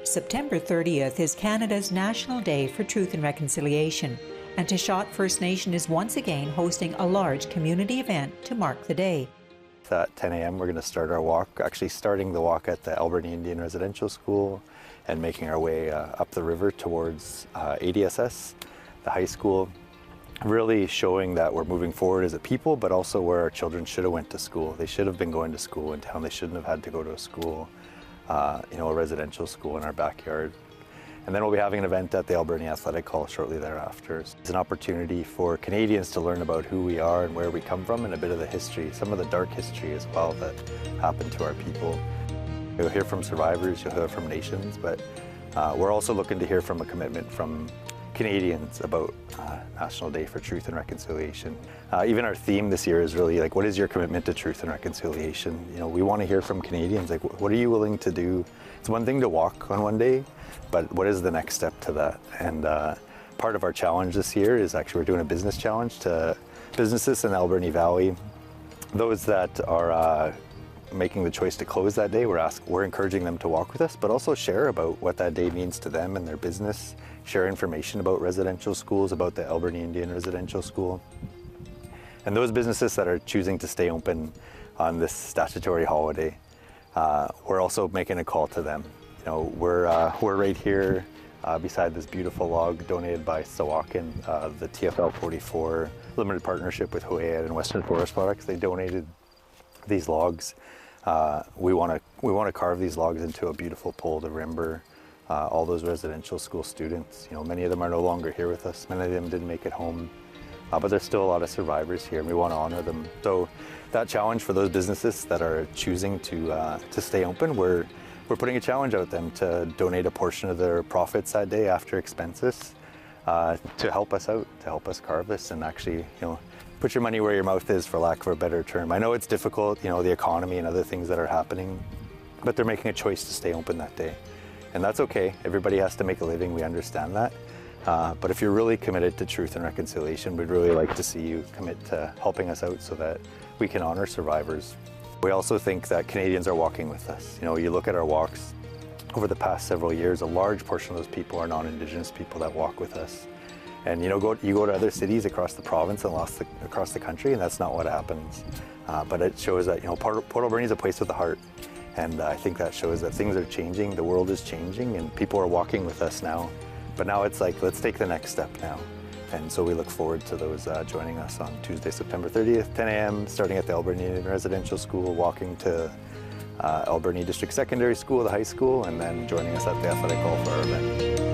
September 30th is Canada's National Day for Truth and Reconciliation, and Tseshaht First Nation is once again hosting a large community event to mark the day. At 10 a.m. we're going to start our walk, actually starting the walk at the Alberni Indian Residential School and making our way up the river towards ADSS, the high school, really showing that we're moving forward as a people, but also where our children should have went to school. They should have been going to school in town. They shouldn't have had to go to a school, a residential school in our backyard. And then we'll be having an event at the Alberni Athletic Hall shortly thereafter. It's an opportunity for Canadians to learn about who we are and where we come from and a bit of the history, some of the dark history as well that happened to our people. You'll hear from survivors, you'll hear from nations, but we're also looking to hear from a commitment from Canadians about National Day for Truth and Reconciliation. Even our theme this year is really like, what is your commitment to truth and reconciliation? We want to hear from Canadians, like, what are you willing to do? It's one thing to walk on one day, but what is the next step to that? And part of our challenge this year is actually we're doing a business challenge to businesses in the Alberni Valley. Those that are making the choice to close that day, we're encouraging them to walk with us, but also share about what that day means to them and their business, share information about residential schools, about the Alberni Indian Residential School. And those businesses that are choosing to stay open on this statutory holiday, we're also making a call to them. We're right here beside this beautiful log donated by Sawakin, the TFL 44 limited partnership with Hoyat and Western Forest Products. They donated these logs. We want to carve these logs into a beautiful pole to remember all those residential school students. Many of them are no longer here with us. Many of them didn't make it home, but there's still a lot of survivors here, and we want to honor them. So that challenge for those businesses that are choosing to stay open, we're putting a challenge out them to donate a portion of their profits that day after expenses to help us out, to help us carve this and actually, put your money where your mouth is, for lack of a better term. I know it's difficult, the economy and other things that are happening, but they're making a choice to stay open that day. And that's okay. Everybody has to make a living. We understand that. But if you're really committed to truth and reconciliation, we'd really like to see you commit to helping us out so that we can honor survivors. We also think that Canadians are walking with us. You look at our walks over the past several years, a large portion of those people are non-Indigenous people that walk with us. And you go to other cities across the province and across the country, and that's not what happens. But it shows that Port Alberni is a place with a heart, and I think that shows that things are changing, the world is changing, and people are walking with us now. But now it's like, let's take the next step now. And so we look forward to those joining us on Tuesday, September 30th, 10 a.m., starting at the Alberni Indian Residential School, walking to Alberni District Secondary School, the high school, and then joining us at the Athletic Hall for our event.